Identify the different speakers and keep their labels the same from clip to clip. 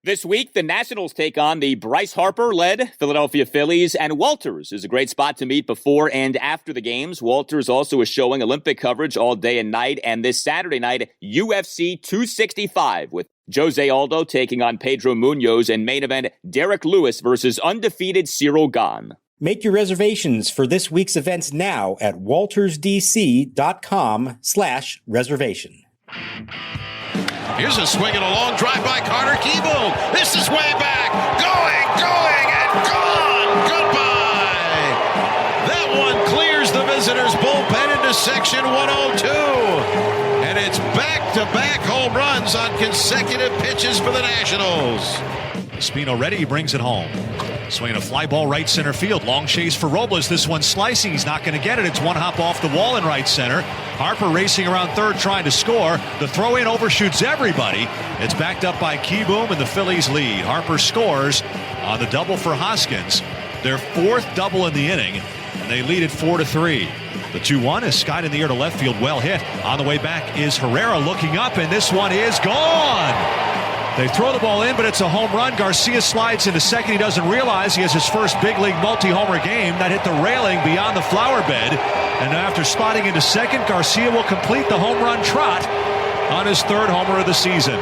Speaker 1: This week, the Nationals take on the Bryce Harper-led Philadelphia Phillies, and Walters is a great spot to meet before and after the games. Walters also is showing Olympic coverage all day and night, and this Saturday night, UFC 265 with Jose Aldo taking on Pedro Munoz, and main event, Derek Lewis versus undefeated Cyril Gane.
Speaker 2: Make your reservations for this week's events now at waltersdc.com/reservation.
Speaker 3: Here's a swing and a long drive by Carter. Kieboom. This is way back. Going, and gone. Goodbye. That one clears the visitors' bullpen into section 102. And it's back-to-back home runs on consecutive pitches for the Nationals.
Speaker 4: Espino ready. He brings it home. Swinging a fly ball right center field. Long chase for Robles. This one slicing. He's not going to get it. It's one hop off the wall in right center. Harper racing around third trying to score. The throw in overshoots everybody. It's backed up by Kieboom and the Phillies lead. Harper scores on the double for Hoskins. Their fourth double in the inning. And they lead it 4-3. The 2-1 is skied in the air to left field. Well hit. On the way back is Herrera looking up, and this one is gone. They throw the ball in, but it's a home run. Garcia slides into second. He doesn't realize he has his first big league multi-homer game. That hit the railing beyond the flower bed. And after sliding into second, Garcia will complete the home run trot on his third homer of the season.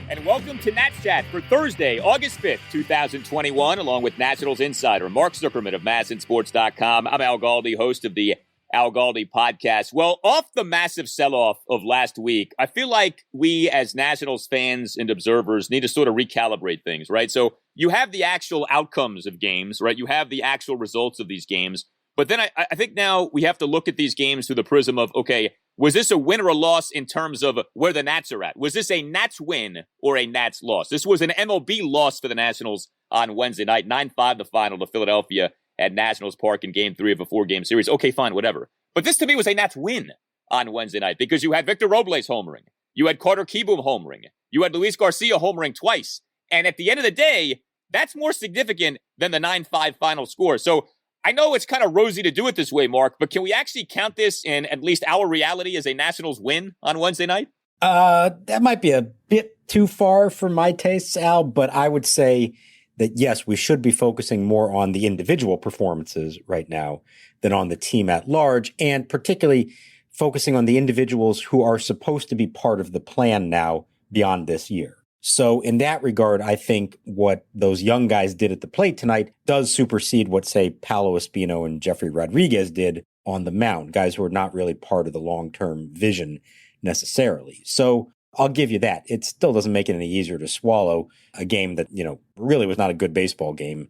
Speaker 1: And welcome to Nats Chat for Thursday, August 5th, 2021, along with Nationals insider Mark Zuckerman of MASNsports.com. I'm Al Galdi, host of the Al Galdi podcast. Well, off the massive sell-off of last week, I feel like we as Nationals fans and observers need to sort of recalibrate things, right? So you have the actual outcomes of games, right? You have the actual results of these games. But then I think now we have to look at these games through the prism of, okay, was this a win or a loss in terms of where the Nats are at? Was this a Nats win or a Nats loss? This was an MLB loss for the Nationals on Wednesday night, 9-5 the final to Philadelphia at Nationals Park in Game 3 of a 4-game series. Okay, fine, whatever. But this to me was a Nats win on Wednesday night because you had Victor Robles homering. You had Carter Kieboom homering. You had Luis Garcia homering twice. And at the end of the day, that's more significant than the 9-5 final score. So I know it's kind of rosy to do it this way, Mark, but can we actually count this in at least our reality as a Nationals win on Wednesday night?
Speaker 2: That might be a bit too far for my tastes, Al, but I would say that, yes, we should be focusing more on the individual performances right now than on the team at large, and particularly focusing on the individuals who are supposed to be part of the plan now beyond this year. So in that regard, I think what those young guys did at the plate tonight does supersede what, say, Paolo Espino and Jeffrey Rodriguez did on the mound, guys who are not really part of the long-term vision necessarily. So I'll give you that. It still doesn't make it any easier to swallow a game that, really was not a good baseball game.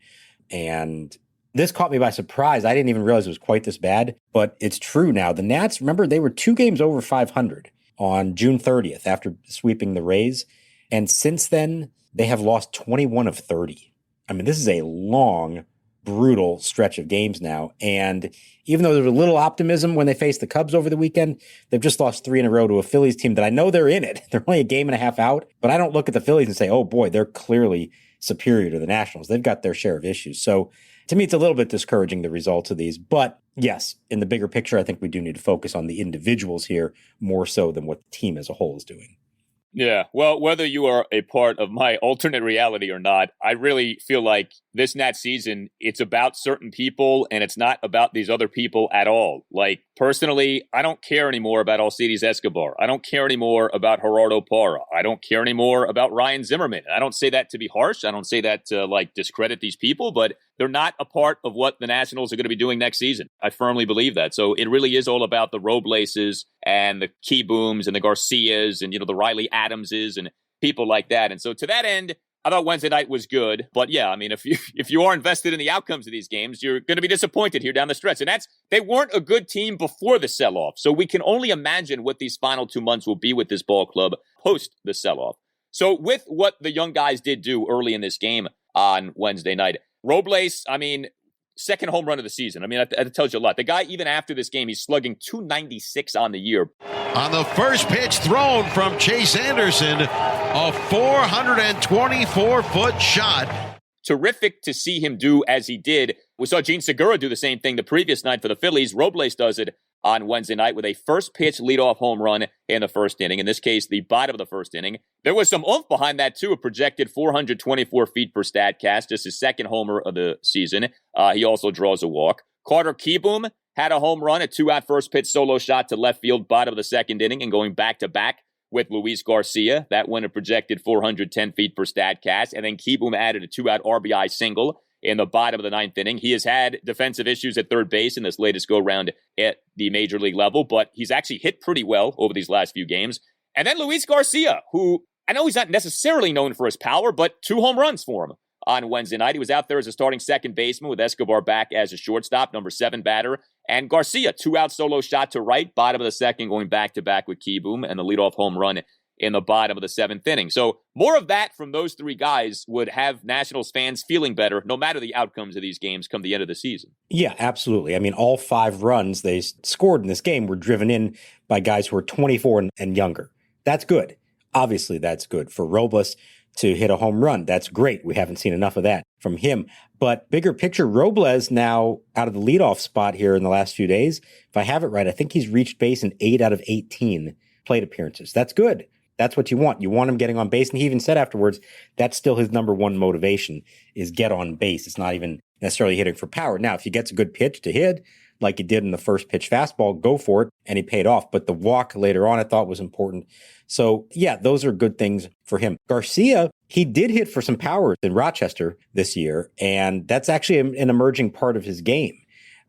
Speaker 2: And this caught me by surprise. I didn't even realize it was quite this bad, but it's true now. The Nats, remember, they were 2 games over 500 on June 30th after sweeping the Rays. And since then, they have lost 21 of 30. I mean, this is a long, brutal stretch of games now. And even though there was a little optimism when they faced the Cubs over the weekend, they've just lost 3 in a row to a Phillies team that I know they're in it. They're only a game and a half out, but I don't look at the Phillies and say, oh boy, they're clearly superior to the Nationals. They've got their share of issues. So to me, it's a little bit discouraging, the results of these. But yes, in the bigger picture, I think we do need to focus on the individuals here more so than what the team as a whole is doing.
Speaker 1: Yeah, well, whether you are a part of my alternate reality or not, I really feel like this Nats season, it's about certain people and it's not about these other people at all. Like, personally, I don't care anymore about Alcides Escobar. I don't care anymore about Gerardo Parra. I don't care anymore about Ryan Zimmerman. I don't say that to be harsh. I don't say that to, discredit these people, but they're not a part of what the Nationals are going to be doing next season. I firmly believe that. So it really is all about the Robleses and the Kiebooms and the Garcias and, the Riley Adamses and people like that. And so to that end, I thought Wednesday night was good. But yeah, I mean, if you are invested in the outcomes of these games, you're going to be disappointed here down the stretch. And they weren't a good team before the sell-off. So we can only imagine what these final 2 months will be with this ball club post the sell-off. So with what the young guys did do early in this game on Wednesday night, Robles, I mean, second home run of the season. I mean, that tells you a lot. The guy, even after this game, he's slugging .296 on the year.
Speaker 3: On the first pitch thrown from Chase Anderson, a 424-foot shot.
Speaker 1: Terrific to see him do as he did. We saw Gene Segura do the same thing the previous night for the Phillies. Robles does it on Wednesday night with a first pitch leadoff home run in the first inning. In this case, the bottom of the first inning. There was some oomph behind that, too. A projected 424 feet per Statcast, just his second homer of the season. He also draws a walk. Carter Kieboom had a home run, a 2-out first pitch solo shot to left field, bottom of the second inning, and going back-to-back with Luis Garcia. That went a projected 410 feet per Statcast. And then Kieboom added a 2-out RBI single in the bottom of the ninth inning. He has had defensive issues at third base in this latest go-round at the major league level, but he's actually hit pretty well over these last few games. And then Luis Garcia, who I know he's not necessarily known for his power, but 2 home runs for him on Wednesday night. He was out there as a starting second baseman with Escobar back as a shortstop, number 7 batter. And Garcia, 2-out solo shot to right, bottom of the second, going back-to-back with Kieboom, and the leadoff home run in the bottom of the 7th inning. So more of that from those 3 guys would have Nationals fans feeling better no matter the outcomes of these games come the end of the season.
Speaker 2: Yeah, absolutely. I mean, all 5 runs they scored in this game were driven in by guys who are 24 and younger. That's good. Obviously, that's good. For Robles to hit a home run, that's great. We haven't seen enough of that from him. But bigger picture, Robles now out of the leadoff spot here in the last few days. If I have it right, I think he's reached base in 8 out of 18 plate appearances. That's good. That's what you want. You want him getting on base. And he even said afterwards, that's still his number one motivation is get on base. It's not even necessarily hitting for power. Now, if he gets a good pitch to hit, like he did in the first pitch fastball, go for it. And he paid off. But the walk later on, I thought was important. So yeah, those are good things for him. Garcia, he did hit for some power in Rochester this year. And that's actually an emerging part of his game.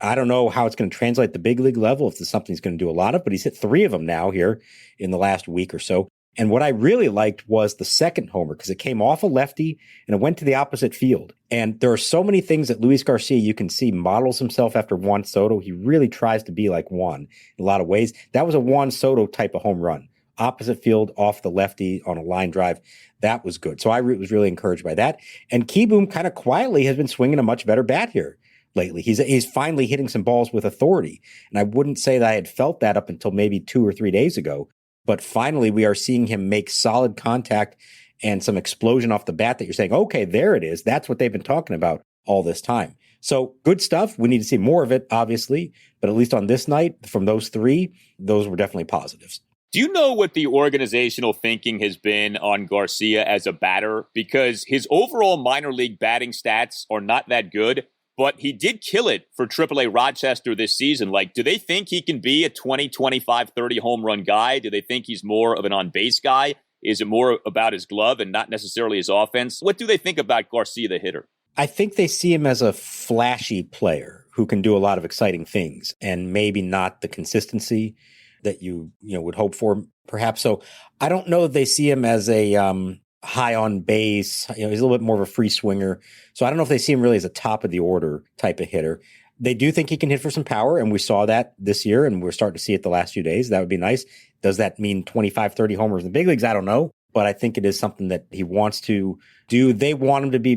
Speaker 2: I don't know how it's going to translate at the big league level, if it's something he's going to do a lot of, but he's hit 3 of them now here in the last week or so. And what I really liked was the second homer because it came off a lefty and it went to the opposite field. And there are so many things that Luis Garcia, you can see, models himself after Juan Soto. He really tries to be like Juan in a lot of ways. That was a Juan Soto type of home run. Opposite field, off the lefty on a line drive. That was good. So I was really encouraged by that. And Kieboom kind of quietly has been swinging a much better bat here lately. He's finally hitting some balls with authority. And I wouldn't say that I had felt that up until maybe 2 or 3 days ago. But finally, we are seeing him make solid contact and some explosion off the bat that you're saying, okay, there it is. That's what they've been talking about all this time. So good stuff. We need to see more of it, obviously. But at least on this night, from those 3, those were definitely positives.
Speaker 1: Do you know what the organizational thinking has been on Garcia as a batter? Because his overall minor league batting stats are not that good. But he did kill it for AAA Rochester this season. Like, do they think he can be a 20, 25, 30 home run guy? Do they think he's more of an on-base guy? Is it more about his glove and not necessarily his offense? What do they think about Garcia, the hitter?
Speaker 2: I think they see him as a flashy player who can do a lot of exciting things and maybe not the consistency that you would hope for, perhaps. So I don't know that they see him as a high on base. He's a little bit more of a free swinger. So I don't know if they see him really as a top of the order type of hitter. They do think he can hit for some power, and we saw that this year, and we're starting to see it the last few days. That would be nice. Does that mean 25, 30 homers in the big leagues? I don't know, but I think it is something that he wants to do. They want him to be,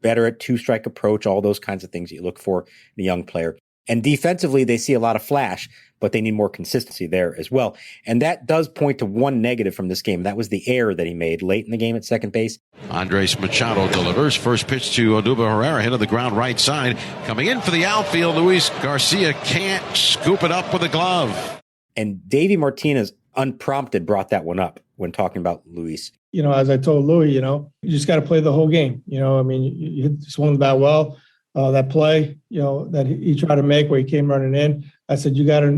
Speaker 2: better at 2-strike approach, all those kinds of things that you look for in a young player. And defensively, they see a lot of flash, but they need more consistency there as well. And that does point to one negative from this game. That was the error that he made late in the game at second base.
Speaker 3: Andres Machado delivers. First pitch to Odubel Herrera, hit on the ground right side. Coming in for the outfield, Luis Garcia can't scoop it up with a glove.
Speaker 2: And Davey Martinez, unprompted, brought that one up when talking about Luis.
Speaker 5: As I told Louis, you just got to play the whole game. You swung the bat well. That play, that he tried to make where he came running in. I said, you gotta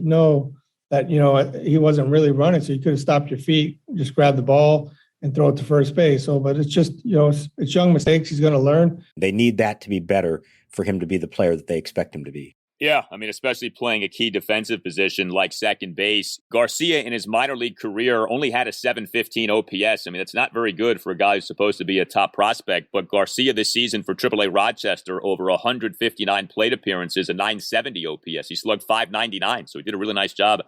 Speaker 5: know that, he wasn't really running. So you could have stopped your feet, just grab the ball and throw it to first base. So, but it's just, it's young mistakes. He's going to learn.
Speaker 2: They need that to be better for him to be the player that they expect him to be.
Speaker 1: Yeah, especially playing a key defensive position like second base. Garcia in his minor league career only had a 715 OPS. That's not very good for a guy who's supposed to be a top prospect. But Garcia this season for AAA Rochester, over 159 plate appearances, a 970 OPS. He slugged 599, so he did a really nice job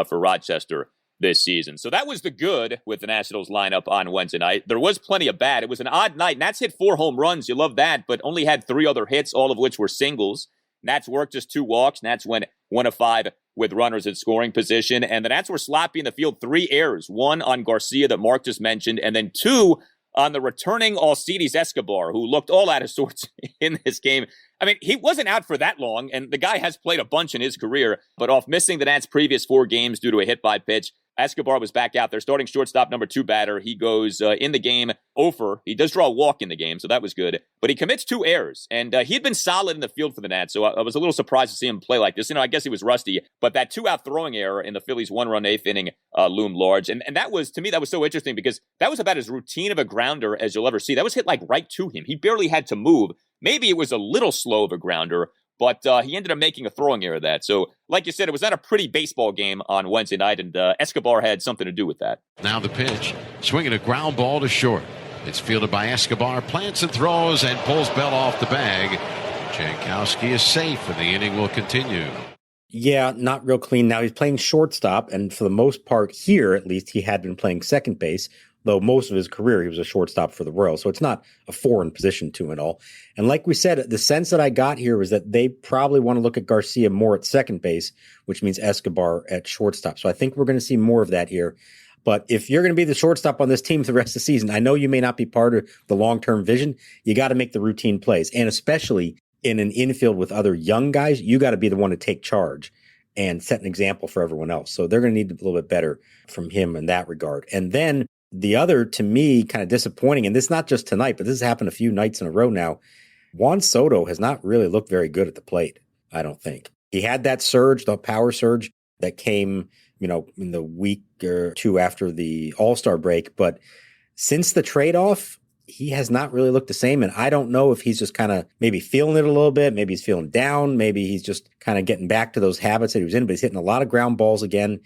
Speaker 1: for Rochester this season. So that was the good with the Nationals lineup on Wednesday night. There was plenty of bad. It was an odd night. Nats hit 4 home runs. You love that, but only had 3 other hits, all of which were singles. Nats worked just 2 walks. Nats went 1 of 5 with runners in scoring position. And the Nats were sloppy in the field. 3 errors. 1 on Garcia that Mark just mentioned. And then 2 on the returning Alcides Escobar, who looked all out of sorts in this game. I mean, he wasn't out for that long, and the guy has played a bunch in his career, but off missing the Nats' previous 4 games due to a hit by pitch, Escobar was back out there, starting shortstop, number 2 batter. He goes in the game 0 for. He does draw a walk in the game, so that was good. But he commits 2 errors, and he had been solid in the field for the Nats, so I was a little surprised to see him play like this. I guess he was rusty, but that 2-out throwing error in the Phillies' 1-run 8th inning loomed large. And that was, to me, that was so interesting because that was about as routine of a grounder as you'll ever see. That was hit like right to him. He barely had to move. Maybe it was a little slow of a grounder, but he ended up making a throwing error of that. So, like you said, it was not a pretty baseball game on Wednesday night, and Escobar had something to do with that.
Speaker 3: Now the pitch, swinging a ground ball to short. It's fielded by Escobar, plants and throws, and pulls Bell off the bag. Jankowski is safe, and the inning will continue.
Speaker 2: Yeah, not real clean. Now he's playing shortstop, and for the most part here, at least, he had been playing second base, though most of his career he was a shortstop for the Royals. So it's not a foreign position to it all. And like we said, the sense that I got here was that they probably want to look at Garcia more at second base, which means Escobar at shortstop. So I think we're going to see more of that here. But if you're going to be the shortstop on this team for the rest of the season, I know you may not be part of the long-term vision. You got to make the routine plays. And especially in an infield with other young guys, you got to be the one to take charge and set an example for everyone else. So they're going to need a little bit better from him in that regard. And then the other, to me, kind of disappointing, and this is not just tonight, but this has happened a few nights in a row now, Juan Soto has not really looked very good at the plate, I don't think. He had that surge, the power surge that came, in the week or 2 after the All-Star break, but since the trade-off, he has not really looked the same, and I don't know if he's just kind of maybe feeling it a little bit, maybe he's feeling down, maybe he's just kind of getting back to those habits that he was in, but he's hitting a lot of ground balls again,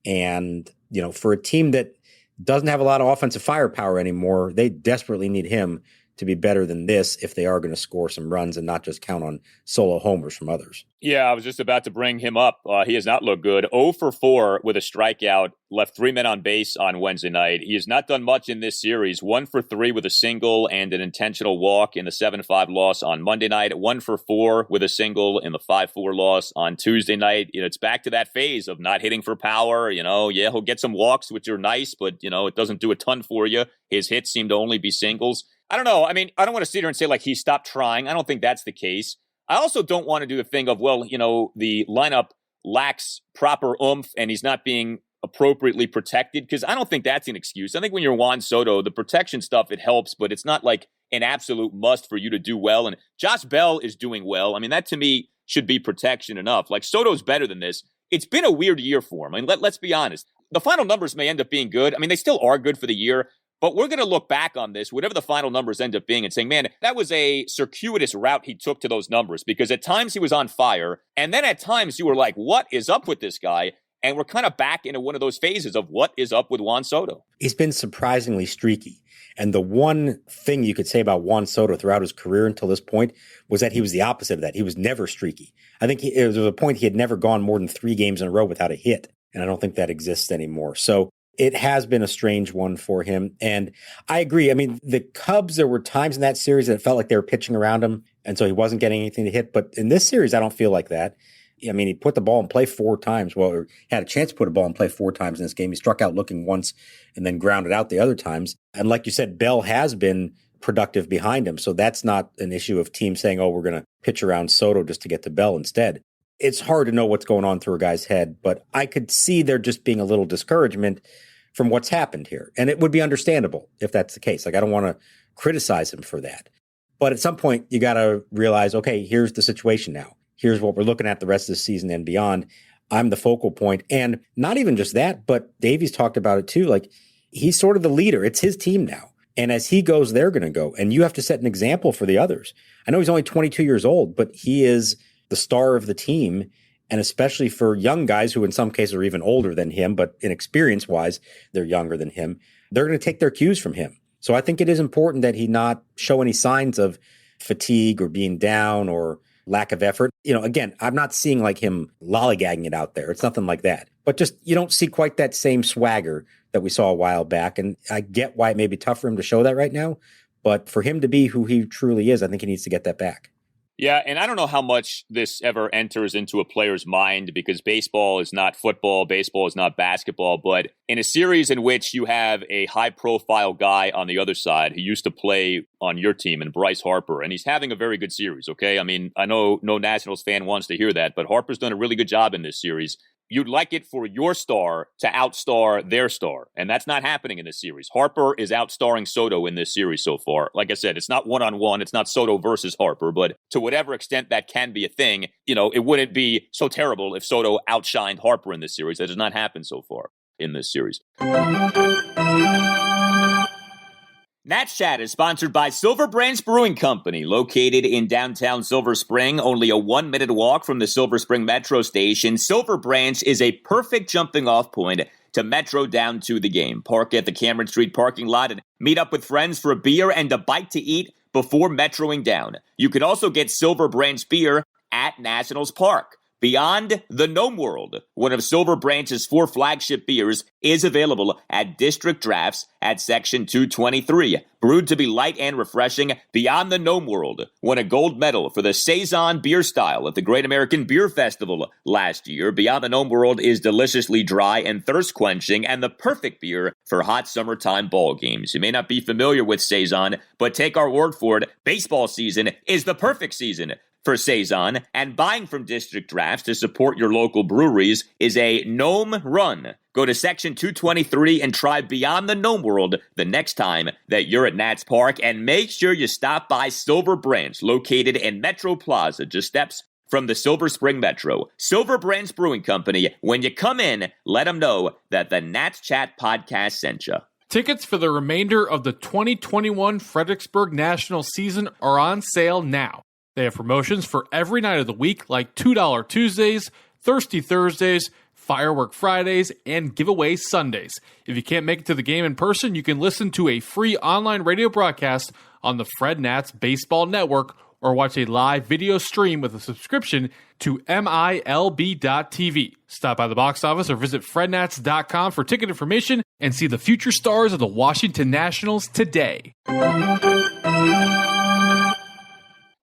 Speaker 2: and, for a team that doesn't have a lot of offensive firepower anymore, they desperately need him to be better than this if they are going to score some runs and not just count on solo homers from others.
Speaker 1: Yeah, I was just about to bring him up. He has not looked good. 0 for 4 with a strikeout, left 3 men on base on Wednesday night. He has not done much in this series. 1 for 3 with a single and an intentional walk in the 7-5 loss on Monday night. 1 for 4 with a single in the 5-4 loss on Tuesday night. It's back to that phase of not hitting for power. Yeah, he'll get some walks, which are nice, but, it doesn't do a ton for you. His hits seem to only be singles. I don't know. I mean, I don't want to sit here and say like he stopped trying. I don't think that's the case. I also don't want to do the thing of, the lineup lacks proper oomph and he's not being appropriately protected, because I don't think that's an excuse. I think when you're Juan Soto, the protection stuff, it helps, but it's not like an absolute must for you to do well. And Josh Bell is doing well. I mean, that to me should be protection enough. Like Soto's better than this. It's been a weird year for him. I mean, let's be honest. The final numbers may end up being good. I mean, they still are good for the year. But we're going to look back on this, whatever the final numbers end up being, and saying, man, that was a circuitous route he took to those numbers, because at times he was on fire. And then at times you were like, what is up with this guy? And we're kind of back into one of those phases of what is up with Juan Soto.
Speaker 2: He's been surprisingly streaky. And the one thing you could say about Juan Soto throughout his career until this point was that he was the opposite of that. He was never streaky. I think there was a point he had never gone more than 3 games in a row without a hit. And I don't think that exists anymore. So it has been a strange one for him. And I agree. I mean, the Cubs, there were times in that series that it felt like they were pitching around him, and so he wasn't getting anything to hit. But in this series, I don't feel like that. I mean, he put the ball in play 4 times. Well, or had a chance to put a ball in play 4 times in this game. He struck out looking once and then grounded out the other times. And like you said, Bell has been productive behind him. So that's not an issue of teams saying, oh, we're going to pitch around Soto just to get to Bell instead. It's hard to know what's going on through a guy's head, but I could see there just being a little discouragement from what's happened here. And it would be understandable if that's the case. Like, I don't want to criticize him for that. But at some point, you got to realize, okay, here's the situation now. Here's what we're looking at the rest of the season and beyond. I'm the focal point. And not even just that, but Davey's talked about it too. Like, he's sort of the leader. It's his team now. And as he goes, they're going to go. And you have to set an example for the others. I know he's only 22 years old, but he is the star of the team. And especially for young guys who in some cases are even older than him, but in experience wise, they're younger than him. They're going to take their cues from him. So I think it is important that he not show any signs of fatigue or being down or lack of effort. Again, I'm not seeing like him lollygagging it out there. It's nothing like that. But just, you don't see quite that same swagger that we saw a while back. And I get why it may be tough for him to show that right now. But for him to be who he truly is, I think he needs to get that back.
Speaker 1: Yeah, and I don't know how much this ever enters into a player's mind because baseball is not football, baseball is not basketball, but in a series in which you have a high-profile guy on the other side who used to play on your team, and Bryce Harper, and he's having a very good series, okay? I mean, I know no Nationals fan wants to hear that, but Harper's done a really good job in this series. You'd like it for your star to outstar their star, and that's not happening in this series. Harper is outstarring Soto in this series so far. Like I said, it's not one-on-one, it's not Soto versus Harper, but to whatever extent that can be a thing, it wouldn't be so terrible if Soto outshined Harper in this series. That has not happened so far in this series. Nats Chat is sponsored by Silver Branch Brewing Company, located in downtown Silver Spring, only a 1-minute walk from the Silver Spring Metro station. Silver Branch is a perfect jumping-off point to Metro down to the game. Park at the Cameron Street parking lot and meet up with friends for a beer and a bite to eat before metroing down. You can also get Silver Branch beer at Nationals Park. Beyond the Gnome World, one of Silver Branch's 4 flagship beers, is available at District Drafts at Section 223. Brewed to be light and refreshing, Beyond the Gnome World won a gold medal for the Saison beer style at the Great American Beer Festival last year. Beyond the Gnome World is deliciously dry and thirst-quenching and the perfect beer for hot summertime ball games. You may not be familiar with Saison, but take our word for it, baseball season is the perfect season for Saison, and buying from District Drafts to support your local breweries is a gnome run. Go to Section 223 and try Beyond the Gnome World the next time that you're at Nats Park, and make sure you stop by Silver Branch, located in Metro Plaza, just steps from the Silver Spring Metro. Silver Branch Brewing Company, when you come in, let them know that the Nats Chat podcast sent you.
Speaker 6: Tickets for the remainder of the 2021 Fredericksburg National season are on sale now. They have promotions for every night of the week, like $2 Tuesdays, Thirsty Thursdays, Firework Fridays, and Giveaway Sundays. If you can't make it to the game in person, you can listen to a free online radio broadcast on the Fred Nats Baseball Network or watch a live video stream with a subscription to MILB.TV. Stop by the box office or visit FredNats.com for ticket information and see the future stars of the Washington Nationals today.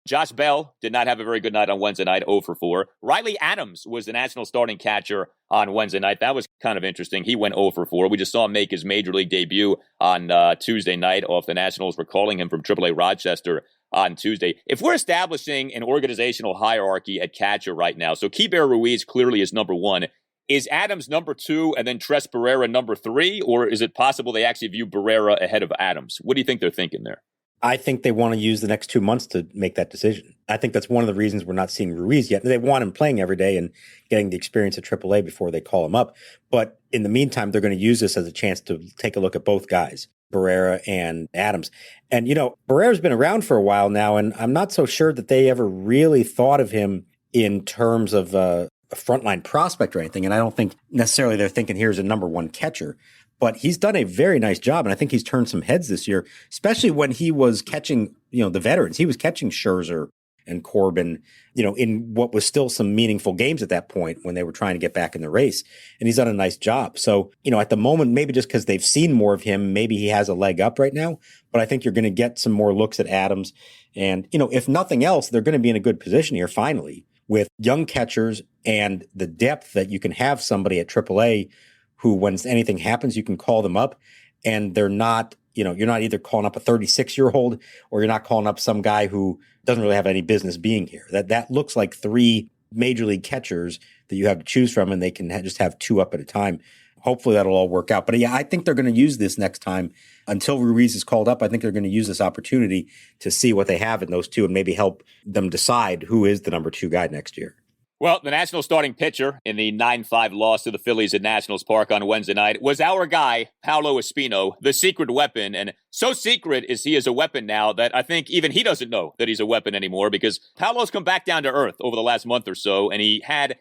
Speaker 1: Josh Bell did not have a very good night on Wednesday night, 0 for 4. Riley Adams was the National starting catcher on Wednesday night. That was kind of interesting. He went 0 for 4. We just saw him make his major league debut on Tuesday night off the Nationals. We're calling him from AAA Rochester on Tuesday. If we're establishing an organizational hierarchy at catcher right now, so Keibert Ruiz clearly is number 1. Is Adams number 2 and then Tres Barrera number 3? Or is it possible they actually view Barrera ahead of Adams? What do you think they're thinking there?
Speaker 2: I think they want to use the next 2 months to make that decision. I think that's one of the reasons we're not seeing Ruiz yet. They want him playing every day and getting the experience at AAA before they call him up. But in the meantime, they're going to use this as a chance to take a look at both guys, Barrera and Adams. And, Barrera's been around for a while now, and I'm not so sure that they ever really thought of him in terms of a frontline prospect or anything. And I don't think necessarily they're thinking here's a number 1 catcher. But he's done a very nice job, and I think he's turned some heads this year, especially when he was catching, the veterans. He was catching Scherzer and Corbin, in what was still some meaningful games at that point when they were trying to get back in the race. And he's done a nice job. So, at the moment, maybe just because they've seen more of him, maybe he has a leg up right now. But I think you're going to get some more looks at Adams. And, if nothing else, they're going to be in a good position here finally with young catchers and the depth that you can have somebody at AAA who, when anything happens, you can call them up and they're not, you're not either calling up a 36-year-old or you're not calling up some guy who doesn't really have any business being here. That looks like 3 major league catchers that you have to choose from, and they can just have 2 up at a time. Hopefully that'll all work out. But yeah, I think they're going to use this next time until Ruiz is called up. I think they're going to use this opportunity to see what they have in those 2 and maybe help them decide who is the number 2 guy next year.
Speaker 1: Well, the Nationals starting pitcher in the 9-5 loss to the Phillies at Nationals Park on Wednesday night was our guy, Paolo Espino, the secret weapon. And so secret is he is a weapon now that I think even he doesn't know that he's a weapon anymore, because Paolo's come back down to earth over the last month or so, and he had,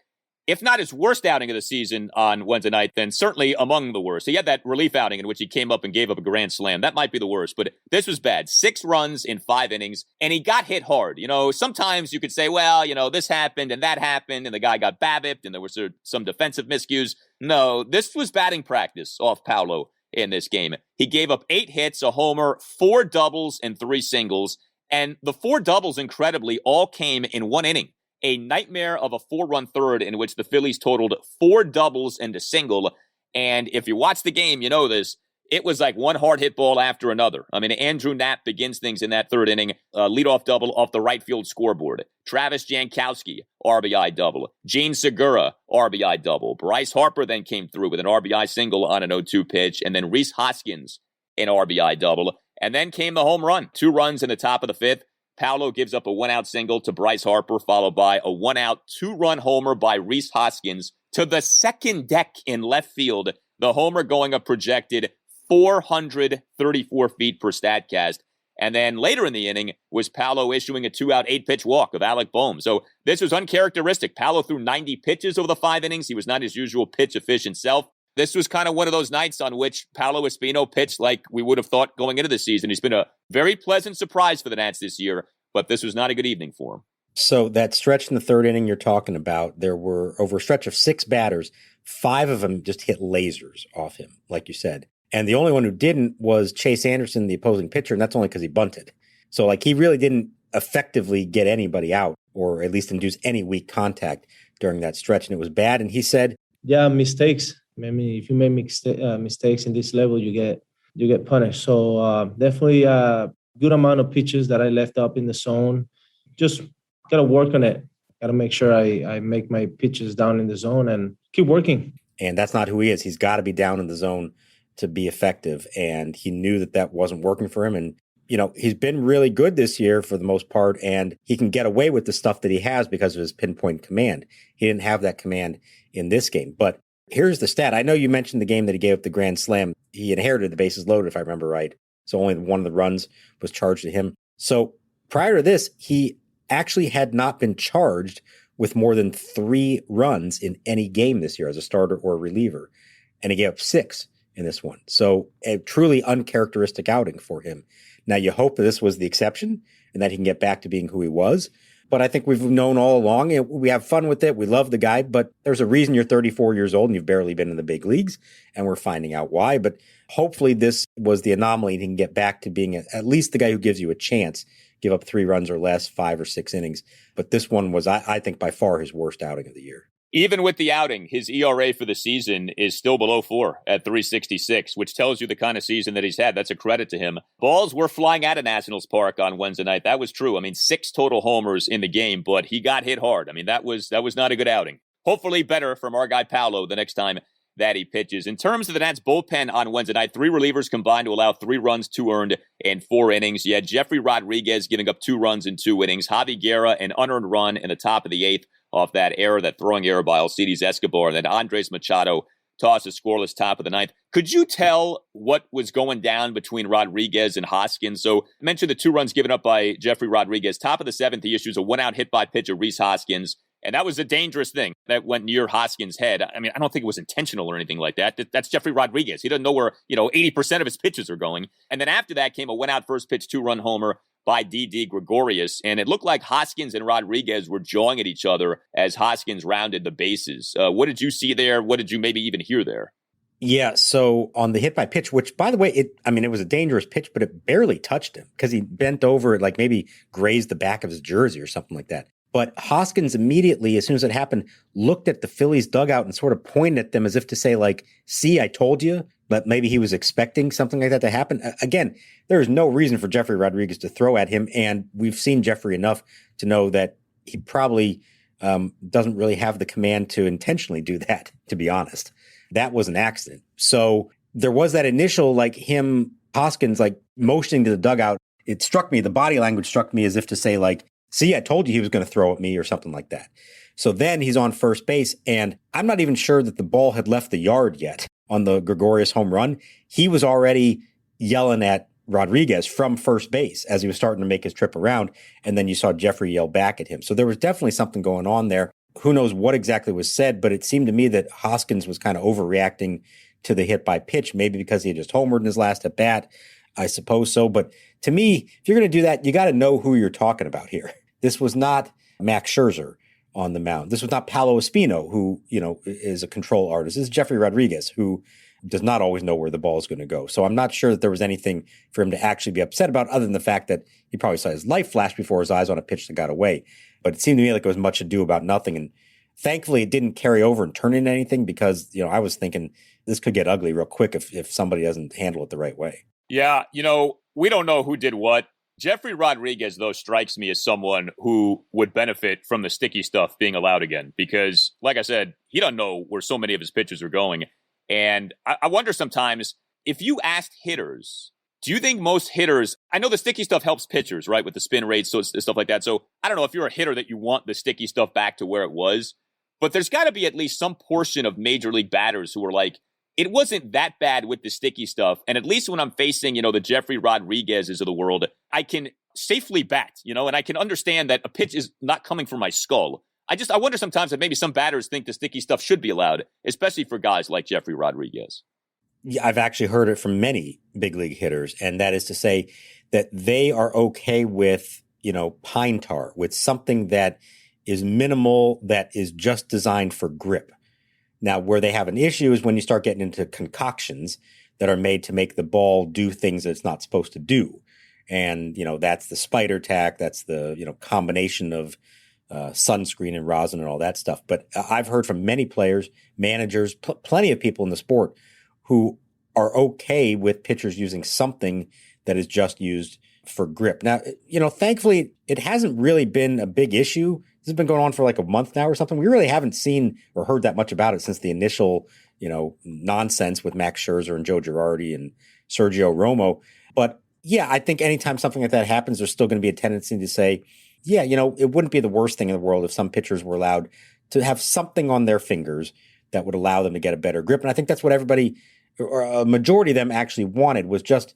Speaker 1: if not his worst outing of the season on Wednesday night, then certainly among the worst. He had that relief outing in which he came up and gave up a grand slam. That might be the worst, but this was bad. 6 runs in 5 innings, and he got hit hard. Sometimes you could say, well, this happened and that happened, and the guy got BABIP'd, and there was some defensive miscues. No, this was batting practice off Paolo in this game. He gave up 8 hits, a homer, 4 doubles, and 3 singles. And the 4 doubles, incredibly, all came in one inning. A nightmare of a 4-run third in which the Phillies totaled 4 doubles and a single. And if you watch the game, you know this. It was like one hard hit ball after another. I mean, Andrew Knapp begins things in that third inning. Leadoff double off the right field scoreboard. Travis Jankowski, RBI double. Gene Segura, RBI double. Bryce Harper then came through with an RBI single on an 0-2 pitch. And then Rhys Hoskins, an RBI double. And then came the home run. 2 runs in the top of the 5th. Paolo gives up a 1-out single to Bryce Harper, followed by a 1-out, 2-run homer by Rhys Hoskins to the second deck in left field. The homer going a projected 434 feet per Statcast. And then later in the inning was Paolo issuing a 2-out, 8-pitch walk of Alec Boehm. So this was uncharacteristic. Paolo threw 90 pitches over the 5 innings. He was not his usual pitch-efficient self. This was kind of one of those nights on which Paolo Espino pitched like we would have thought going into the season. He's been a very pleasant surprise for the Nats this year, but this was not a good evening for him.
Speaker 2: So that stretch in the third inning you're talking about, there were over a stretch of 6 batters, 5 of them just hit lasers off him, like you said. And the only one who didn't was Chase Anderson, the opposing pitcher, and that's only because he bunted. So like he really didn't effectively get anybody out or at least induce any weak contact during that stretch. And it was bad. And he said,
Speaker 7: yeah, mistakes. I mean, if you make mistakes in this level, you get punished. So definitely a good amount of pitches that I left up in the zone. Just got to work on it. Got to make sure I make my pitches down in the zone and keep working.
Speaker 2: And that's not who he is. He's got to be down in the zone to be effective. And he knew that wasn't working for him. And, you know, he's been really good this year for the most part. And he can get away with the stuff that he has because of his pinpoint command. He didn't have that command in this game. But here's the stat. I know you mentioned the game that he gave up the grand slam. He inherited the bases loaded, if I remember right. So only one of the runs was charged to him. So prior to this, he actually had not been charged with more than 3 runs in any game this year as a starter or a reliever. And he gave up 6 in this one. So a truly uncharacteristic outing for him. Now you hope that this was the exception and that he can get back to being who he was. But I think we've known all along, we have fun with it. We love the guy, but there's a reason you're 34 years old and you've barely been in the big leagues, and we're finding out why. But hopefully this was the anomaly and he can get back to being at least the guy who gives you a chance, give up 3 runs or less, 5 or 6 innings. But this one was, I think, by far his worst outing of the year.
Speaker 1: Even with the outing, his ERA for the season is still below 4 at 3.66, which tells you the kind of season that he's had. That's a credit to him. Balls were flying out of Nationals Park on Wednesday night. That was true. I mean, 6 total homers in the game, but he got hit hard. I mean, that was not a good outing. Hopefully better from our guy Paolo the next time that he pitches. In terms of the Nats bullpen on Wednesday night, 3 relievers combined to allow 3 runs, 2 earned, and 4 innings. You had Jeffrey Rodriguez giving up 2 runs in 2 innings. Javi Guerra, an unearned run in the top of the 8th. Off that throwing error by Alcides Escobar. And then Andres Machado tossed a scoreless top of the 9th. Could you tell what was going down between Rodriguez and Hoskins? So I mentioned the 2 runs given up by Jeffrey Rodriguez. Top of the 7th, he issues a 1-out hit by pitch of Rhys Hoskins. And that was a dangerous thing that went near Hoskins' head. I mean, I don't think it was intentional or anything like that. That's Jeffrey Rodriguez. He doesn't know where, 80% of his pitches are going. And then after that came a 1-out first pitch, 2-run homer by D.D. Gregorius. And it looked like Hoskins and Rodriguez were jawing at each other as Hoskins rounded the bases. What did you see there? What did you maybe even hear there?
Speaker 2: Yeah, so on the hit by pitch, which, by the way, it was a dangerous pitch, but it barely touched him because he bent over, like maybe grazed the back of his jersey or something like that. But Hoskins immediately, as soon as it happened, looked at the Phillies dugout and sort of pointed at them as if to say, like, see, I told you. But maybe he was expecting something like that to happen. Again, there is no reason for Jeffrey Rodriguez to throw at him. And we've seen Jeffrey enough to know that he probably doesn't really have the command to intentionally do that, to be honest. That was an accident. So there was that initial, like Hoskins, like motioning to the dugout. It struck me, the body language struck me as if to say, like, see, I told you he was going to throw at me or something like that. So then he's on first base, and I'm not even sure that the ball had left the yard yet on the Gregorius home run. He was already yelling at Rodriguez from first base as he was starting to make his trip around, and then you saw Jeffrey yell back at him. So there was definitely something going on there. Who knows what exactly was said, but it seemed to me that Hoskins was kind of overreacting to the hit by pitch, maybe because he had just homered in his last at bat. I suppose so. But to me, if you're going to do that, you got to know who you're talking about here. This was not Max Scherzer on the mound. This was not Paolo Espino, who, is a control artist. This is Jeffrey Rodriguez, who does not always know where the ball is going to go. So I'm not sure that there was anything for him to actually be upset about other than the fact that he probably saw his life flash before his eyes on a pitch that got away. But it seemed to me like it was much ado about nothing. And thankfully it didn't carry over and turn into anything because, I was thinking this could get ugly real quick if somebody doesn't handle it the right way.
Speaker 1: Yeah, we don't know who did what. Jeffrey Rodriguez, though, strikes me as someone who would benefit from the sticky stuff being allowed again because, like I said, he doesn't know where so many of his pitches are going. And I wonder sometimes, if you asked hitters, do you think most hitters, I know the sticky stuff helps pitchers, right, with the spin rates, so stuff like that. So I don't know if you're a hitter that you want the sticky stuff back to where it was, but there's got to be at least some portion of major league batters who are like, it wasn't that bad with the sticky stuff. And at least when I'm facing, the Jeffrey Rodriguez's of the world, I can safely bat, and I can understand that a pitch is not coming from my skull. I wonder sometimes that maybe some batters think the sticky stuff should be allowed, especially for guys like Jeffrey Rodriguez.
Speaker 2: Yeah, I've actually heard it from many big league hitters, and that is to say that they are okay with, pine tar, with something that is minimal, that is just designed for grip. Now, where they have an issue is when you start getting into concoctions that are made to make the ball do things that it's not supposed to do. And, that's the spider tack, that's the, combination of sunscreen and rosin and all that stuff. But I've heard from many players, managers, plenty of people in the sport who are okay with pitchers using something that is just used for grip. Now, thankfully, it hasn't really been a big issue. This has been going on for like a month now or something. We really haven't seen or heard that much about it since the initial, nonsense with Max Scherzer and Joe Girardi and Sergio Romo. But yeah, I think anytime something like that happens, there's still going to be a tendency to say, yeah, it wouldn't be the worst thing in the world if some pitchers were allowed to have something on their fingers that would allow them to get a better grip. And I think that's what everybody, or a majority of them actually wanted, was just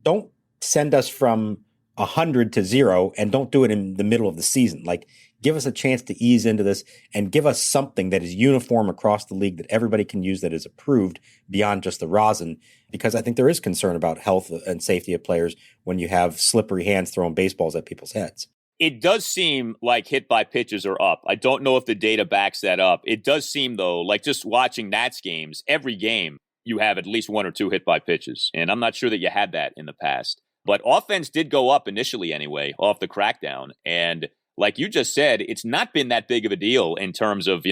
Speaker 2: don't send us from 100 to 0 and don't do it in the middle of the season. Like, give us a chance to ease into this and give us something that is uniform across the league that everybody can use, that is approved beyond just the rosin, because I think there is concern about health and safety of players when you have slippery hands throwing baseballs at people's heads.
Speaker 1: It does seem like hit by pitches are up. I don't know if the data backs that up. It does seem, though, like just watching Nats games, every game you have at least one or two hit by pitches. And I'm not sure that you had that in the past. But offense did go up initially anyway, off the crackdown. And like you just said, it's not been that big of a deal in terms of,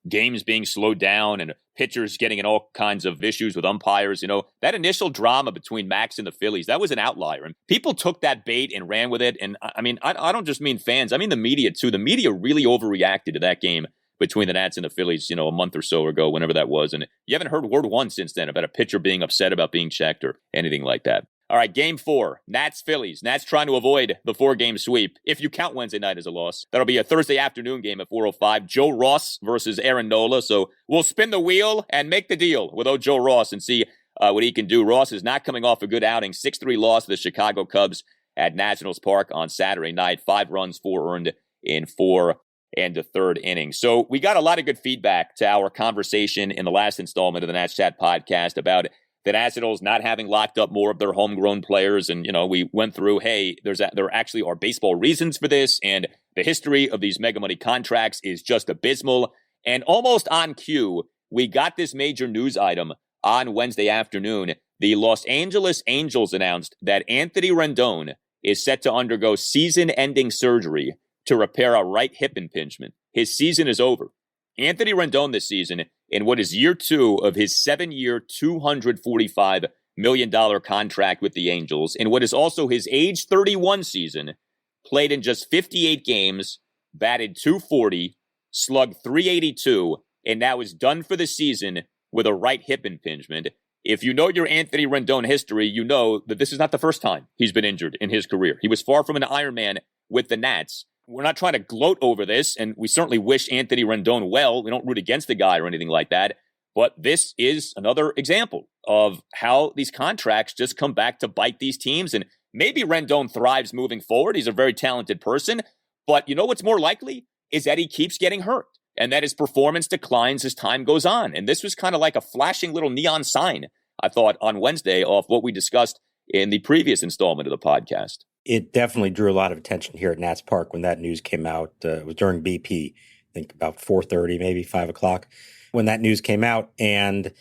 Speaker 1: games being slowed down and pitchers getting in all kinds of issues with umpires. That initial drama between Max and the Phillies, that was an outlier. And people took that bait and ran with it. And I don't just mean fans. I mean the media, too. The media really overreacted to that game between the Nats and the Phillies, a month or so ago, whenever that was. And you haven't heard word one since then about a pitcher being upset about being checked or anything like that. All right, Game 4, Nats-Phillies. Nats trying to avoid the 4-game sweep, if you count Wednesday night as a loss. That'll be a Thursday afternoon game at 4:05. Joe Ross versus Aaron Nola. So we'll spin the wheel and make the deal with old Joe Ross and see what he can do. Ross is not coming off a good outing. 6-3 loss to the Chicago Cubs at Nationals Park on Saturday night. 5 runs, 4 earned in 4 and a third inning. So we got a lot of good feedback to our conversation in the last installment of the Nats Chat podcast about the Nationals not having locked up more of their homegrown players. And, we went through, hey, there actually are baseball reasons for this. And the history of these mega money contracts is just abysmal. And almost on cue, we got this major news item on Wednesday afternoon. The Los Angeles Angels announced that Anthony Rendon is set to undergo season-ending surgery to repair a right hip impingement. His season is over. Anthony Rendon this season, in what is year 2 of his 7-year, $245 million contract with the Angels, in what is also his age 31 season, played in just 58 games, batted .240, slugged .382, and now is done for the season with a right hip impingement. If you know your Anthony Rendon history, you know that this is not the first time he's been injured in his career. He was far from an Iron Man with the Nats. We're not trying to gloat over this, and we certainly wish Anthony Rendon well. We don't root against the guy or anything like that. But this is another example of how these contracts just come back to bite these teams. And maybe Rendon thrives moving forward. He's a very talented person. But you know what's more likely is that he keeps getting hurt and that his performance declines as time goes on. And this was kind of like a flashing little neon sign, I thought, on Wednesday off what we discussed in the previous installment of the podcast.
Speaker 2: It definitely drew a lot of attention here at Nats Park when that news came out. It was during BP, I think about 4:30, maybe 5 o'clock when that news came out. And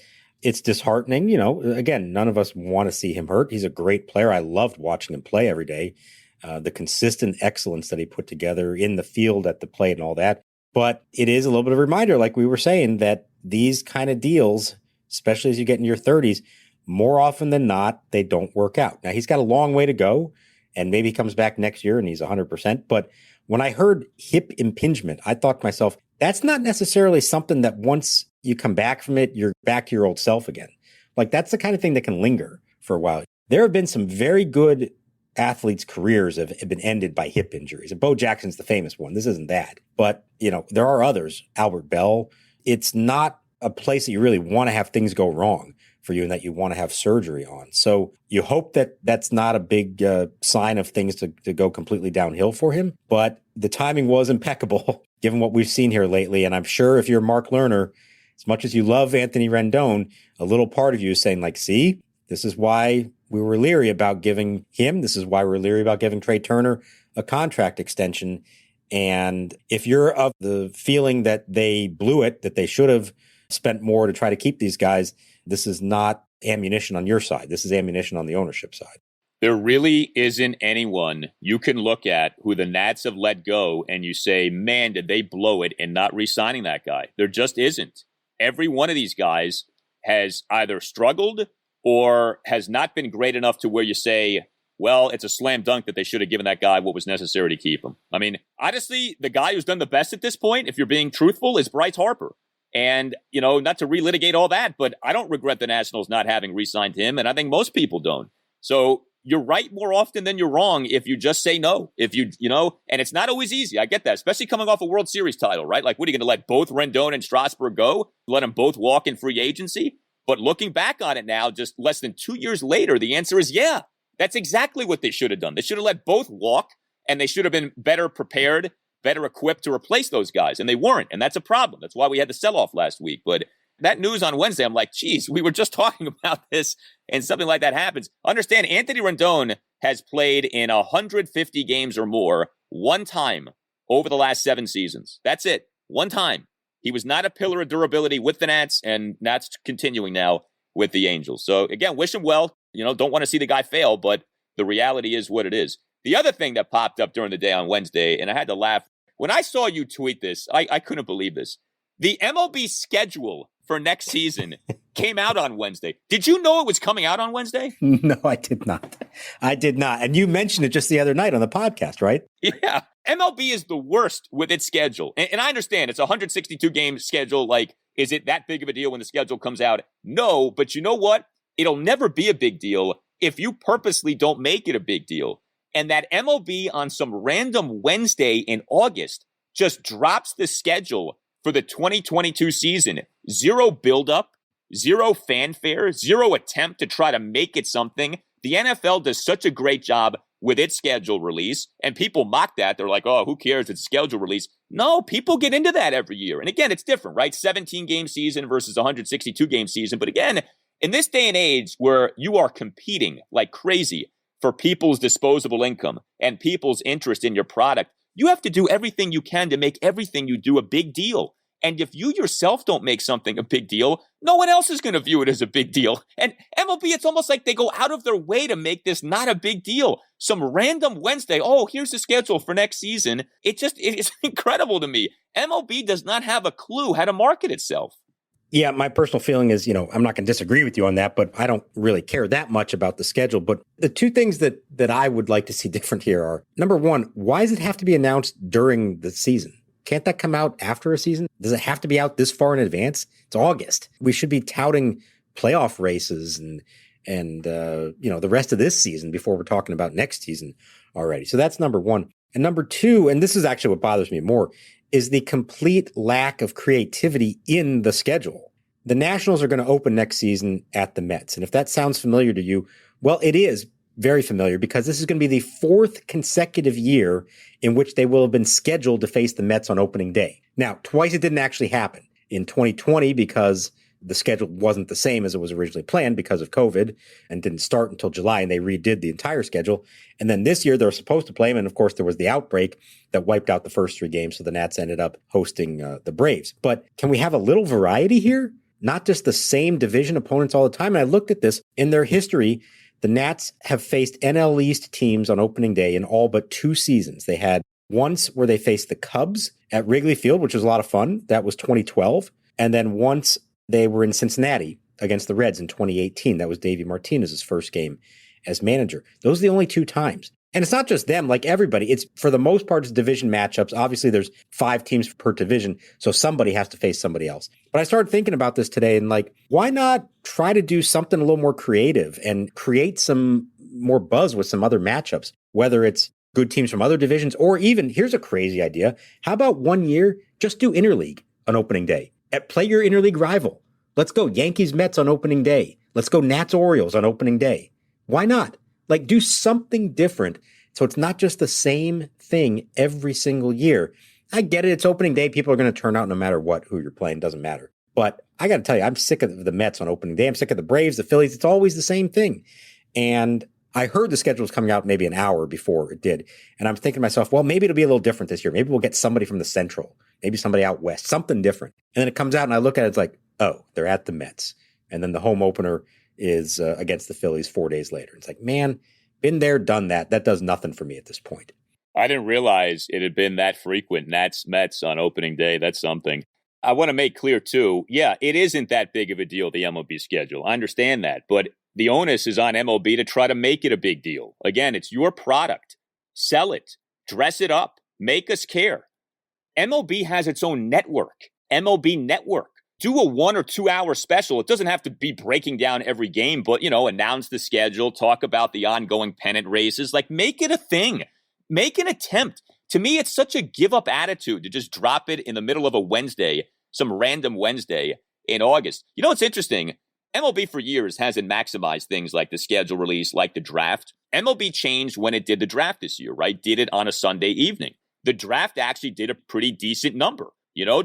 Speaker 2: it's disheartening. You know, again, none of us want to see him hurt. He's a great player. I loved watching him play every day. The consistent excellence that he put together in the field, at the plate and all that. But it is a little bit of a reminder, like we were saying, that these kind of deals, especially as you get in your 30s, more often than not, they don't work out. Now, he's got a long way to go, and maybe he comes back next year and he's 100%. But when I heard hip impingement, I thought to myself, that's not necessarily something that once you come back from it, you're back to your old self again. Like, that's the kind of thing that can linger for a while. There have been some very good athletes' careers have been ended by hip injuries. And Bo Jackson's the famous one. This isn't that. But, you know, there are others. Albert Bell. It's not a place that you really want to have things go wrong for you and that you want to have surgery on. So you hope that that's not a big sign of things to go completely downhill for him. But the timing was impeccable, given what we've seen here lately. And I'm sure if you're Mark Lerner, as much as you love Anthony Rendon, a little part of you is saying, like, see, this is why we were leery about giving him. This is why we're leery about giving Trey Turner a contract extension. And if you're of the feeling that they blew it, that they should have spent more to try to keep these guys, this is not ammunition on your side. This is ammunition on the ownership side.
Speaker 1: There really isn't anyone you can look at who the Nats have let go and you say, man, did they blow it in not re-signing that guy? There just isn't. Every one of these guys has either struggled or has not been great enough to where you say, well, it's a slam dunk that they should have given that guy what was necessary to keep him. I mean, honestly, the guy who's done the best at this point, if you're being truthful, is Bryce Harper. And, you know, not to relitigate all that, but I don't regret the Nationals not having re-signed him, and I think most people don't. So you're right more often than you're wrong if you just say no. If you know, and it's not always easy. I get that, especially coming off a World Series title, right? Like, what are you going to let both Rendon and Strasburg go? Let them both walk in free agency? But looking back on it now, just less than 2 years later, the answer is yeah. That's exactly what they should have done. They should have let both walk, and they should have been better prepared, better equipped to replace those guys, and they weren't, and that's a problem. That's why we had the sell-off last week. But that news on Wednesday, I'm like, geez, we were just talking about this, and something like that happens. Understand, Anthony Rendon has played in 150 games or more one time over the last 7 seasons. That's it. One time. He was not a pillar of durability with the Nats, and that's continuing now with the Angels. So, again, wish him well. You know, don't want to see the guy fail, but the reality is what it is. The other thing that popped up during the day on Wednesday, and I had to laugh, when I saw you tweet this, I couldn't believe this. The MLB schedule for next season came out on Wednesday. Did you know it was coming out on Wednesday?
Speaker 2: No, I did not. I did not. And you mentioned it just the other night on the podcast, right?
Speaker 1: Yeah. MLB is the worst with its schedule. And I understand it's a 162-game schedule. Like, is it that big of a deal when the schedule comes out? No, but you know what? It'll never be a big deal if you purposely don't make it a big deal. And that MLB on some random Wednesday in August just drops the schedule for the 2022 season. Zero buildup, zero fanfare, zero attempt to try to make it something. The NFL does such a great job with its schedule release, and people mock that. They're like, oh, who cares? It's a schedule release. No, people get into that every year. And again, it's different, right? 17-game season versus 162-game season. But again, in this day and age where you are competing like crazy for people's disposable income and people's interest in your product, you have to do everything you can to make everything you do a big deal. And if you yourself don't make something a big deal, no one else is going to view it as a big deal. And MLB, it's almost like they go out of their way to make this not a big deal. Some random Wednesday, oh, here's the schedule for next season. It's incredible to me. MLB does not have a clue how to market itself.
Speaker 2: Yeah, my personal feeling is, I'm not going to disagree with you on that, but I don't really care that much about the schedule. But the two things that I would like to see different here are, number one, why does it have to be announced during the season? Can't that come out after a season? Does it have to be out this far in advance? It's August. We should be touting playoff races and the rest of this season before we're talking about next season already. So that's number one. And number two, and this is actually what bothers me more, is the complete lack of creativity in the schedule. The Nationals are going to open next season at the Mets. And if that sounds familiar to you, well, it is very familiar because this is going to be the 4th consecutive year in which they will have been scheduled to face the Mets on opening day. Now, twice it didn't actually happen. In 2020, because the schedule wasn't the same as it was originally planned because of COVID and didn't start until July, and they redid the entire schedule. And then this year, they were supposed to play them, and of course, there was the outbreak that wiped out the first 3 games, so the Nats ended up hosting the Braves. But can we have a little variety here? not just the same division opponents all the time. And I looked at this in their history. The Nats have faced NL East teams on opening day in all but 2 seasons. They had once where they faced the Cubs at Wrigley Field, which was a lot of fun. That was 2012. And then once they were in Cincinnati against the Reds in 2018. That was Davey Martinez's first game as manager. Those are the only 2 times. And it's not just them, like everybody. It's, for the most part, it's division matchups. Obviously, there's 5 teams per division, so somebody has to face somebody else. But I started thinking about this today and like, why not try to do something a little more creative and create some more buzz with some other matchups, whether it's good teams from other divisions or even, here's a crazy idea. How about one year, just do interleague on opening day? Play your interleague rival. Let's go Yankees-Mets on opening day. Let's go Nats-Orioles on opening day. Why not? Like, do something different so it's not just the same thing every single year. I get it. It's opening day. People are going to turn out no matter what, who you're playing. Doesn't matter. But I got to tell you, I'm sick of the Mets on opening day. I'm sick of the Braves, the Phillies. It's always the same thing. And I heard the schedule was coming out maybe an hour before it did. And I'm thinking to myself, well, maybe it'll be a little different this year. Maybe we'll get somebody from the Central, maybe somebody out west, something different. And then it comes out and I look at it, it's like, oh, they're at the Mets. And then the home opener is against the Phillies 4 days later. It's like, man, been there, done that. That does nothing for me at this point.
Speaker 1: I didn't realize it had been that frequent. Nats, Mets on opening day. That's something. I want to make clear, too, yeah, it isn't that big of a deal, the MLB schedule. I understand that. But the onus is on MLB to try to make it a big deal. Again, it's your product. Sell it. Dress it up. Make us care. MLB has its own network, MLB Network. Do a 1 or 2 hour special. It doesn't have to be breaking down every game, but, announce the schedule, talk about the ongoing pennant races. Like, make it a thing. Make an attempt. To me, it's such a give-up attitude to just drop it in the middle of a Wednesday, some random Wednesday in August. You know what's interesting? MLB for years hasn't maximized things like the schedule release, like the draft. MLB changed when it did the draft this year, right? Did it on a Sunday evening. The draft actually did a pretty decent number.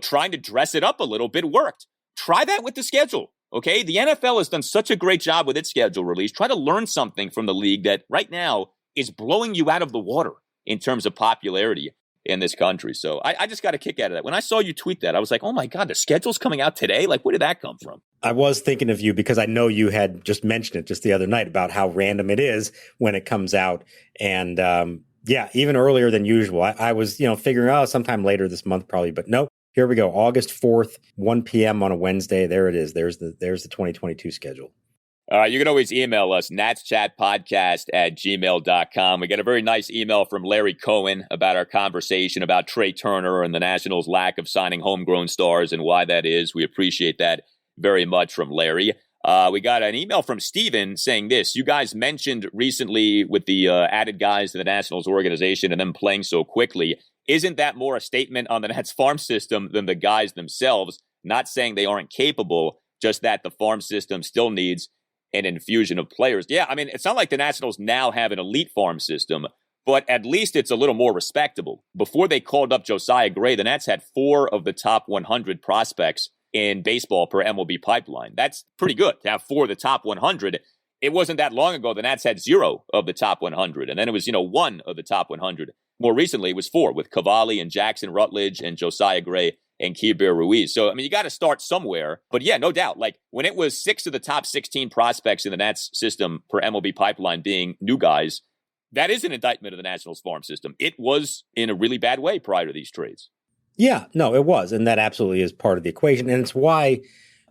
Speaker 1: Trying to dress it up a little bit worked. Try that with the schedule, okay? The NFL has done such a great job with its schedule release. Try to learn something from the league that right now is blowing you out of the water in terms of popularity in this country. So I just got a kick out of that. When I saw you tweet that, I was like, oh my God, the schedule's coming out today? Like, where did that come from?
Speaker 2: I was thinking of you because I know you had just mentioned it just the other night about how random it is when it comes out. And yeah, even earlier than usual. I was, figuring, sometime later this month probably, but no. Here we go. August 4th, 1 p.m. on a Wednesday. There it is. There's the 2022 schedule.
Speaker 1: You can always email us, natschatpodcast@gmail.com. We got a very nice email from Larry Cohen about our conversation about Trey Turner and the Nationals' lack of signing homegrown stars and why that is. We appreciate that very much from Larry. We got an email from Steven saying this. You guys mentioned recently with the added guys to the Nationals organization and them playing so quickly. Isn't that more a statement on the Nats farm system than the guys themselves? Not saying they aren't capable, just that the farm system still needs an infusion of players. Yeah, I mean, it's not like the Nationals now have an elite farm system, but at least it's a little more respectable. Before they called up Josiah Gray, the Nats had 4 of the top 100 prospects in baseball per MLB pipeline. That's pretty good to have 4 of the top 100. It wasn't that long ago the Nats had 0 of the top 100, and then it was, 1 of the top 100. More recently, it was 4 with Cavalli and Jackson Rutledge and Josiah Gray and Keibert Ruiz. So, I mean, you got to start somewhere. But yeah, no doubt. Like when it was 6 of the top 16 prospects in the Nats system per MLB pipeline being new guys, that is an indictment of the Nationals farm system. It was in a really bad way prior to these trades.
Speaker 2: Yeah, no, it was. And that absolutely is part of the equation. And it's why,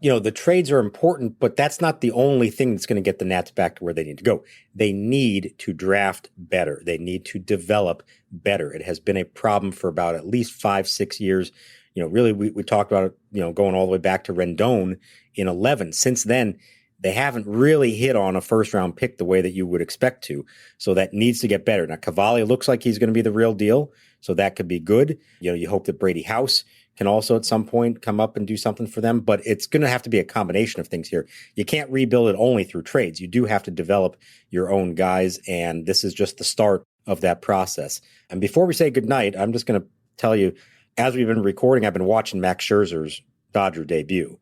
Speaker 2: the trades are important, but that's not the only thing that's going to get the Nats back to where they need to go. They need to draft better. They need to develop better. It has been a problem for about at least 5-6 years. Really, we talked about it, going all the way back to Rendon in 11. Since then, they haven't really hit on a first-round pick the way that you would expect to. So that needs to get better. Now, Cavalli looks like he's going to be the real deal, so that could be good. You hope that Brady House can also at some point come up and do something for them, but it's going to have to be a combination of things here. You can't rebuild it only through trades. You do have to develop your own guys, and this is just the start of that process. And before we say goodnight, I'm just going to tell you, as we've been recording, I've been watching Max Scherzer's Dodger debut,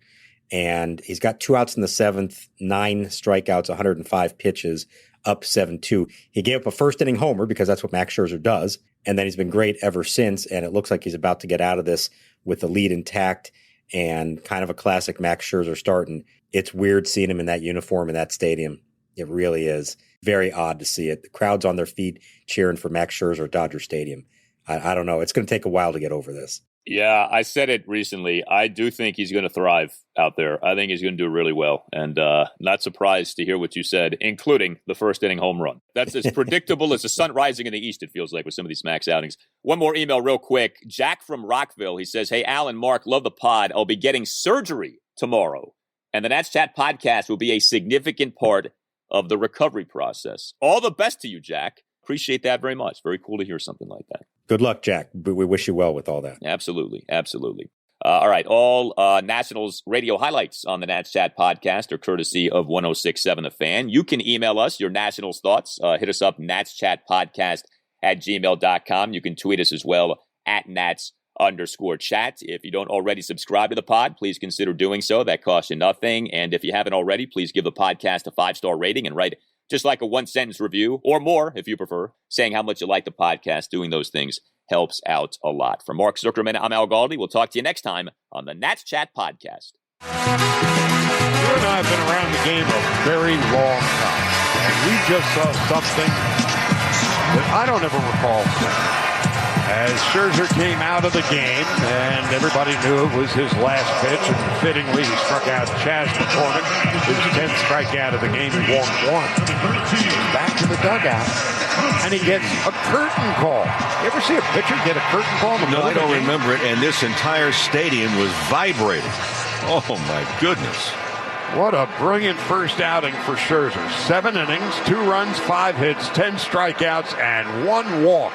Speaker 2: and he's got 2 outs in the 7th, 9 strikeouts, 105 pitches, up 7-2. He gave up a first-inning homer because that's what Max Scherzer does, and then he's been great ever since, and it looks like he's about to get out of this with the lead intact. and kind of a classic Max Scherzer starting. It's weird seeing him in that uniform in that stadium. It really is very odd to see it. The crowd's on their feet cheering for Max Scherzer at Dodger Stadium. I don't know. It's going to take a while to get over this.
Speaker 1: Yeah, I said it recently. I do think he's going to thrive out there. I think he's going to do really well. And not surprised to hear what you said, including the first inning home run. That's as predictable as the sun rising in the east, it feels like, with some of these Max outings. One more email real quick. Jack from Rockville, he says, hey, Al and Mark, love the pod. I'll be getting surgery tomorrow. And the Nats Chat podcast will be a significant part of the recovery process. All the best to you, Jack. Appreciate that very much. Very cool to hear something like that.
Speaker 2: Good luck, Jack. We wish you well with all that.
Speaker 1: Absolutely. Absolutely. All right. All Nationals radio highlights on the Nats Chat podcast are courtesy of 106.7 The Fan. You can email us your Nationals thoughts. Hit us up, natschatpodcast@gmail.com. You can tweet us as well at Nats_chat. If you don't already subscribe to the pod, please consider doing so. That costs you nothing. And if you haven't already, please give the podcast a 5-star rating and write just like a 1-sentence review, or more if you prefer, saying how much you like the podcast. Doing those things helps out a lot. For Mark Zuckerman, I'm Al Galdi. We'll talk to you next time on the Nats Chat podcast.
Speaker 8: You and I have been around the game a very long time, and we just saw something that I don't ever recall seeing. As Scherzer came out of the game, and everybody knew it was his last pitch, and fittingly he struck out Chas McCormick, his 10th strikeout of the game, he walked one. Back to the dugout, and he gets a curtain call. You ever see a pitcher get a curtain call?
Speaker 3: No, I don't remember it, and this entire stadium was vibrating. Oh, my goodness.
Speaker 8: What a brilliant first outing for Scherzer. 7 innings, 2 runs, 5 hits, 10 strikeouts, and 1 walk.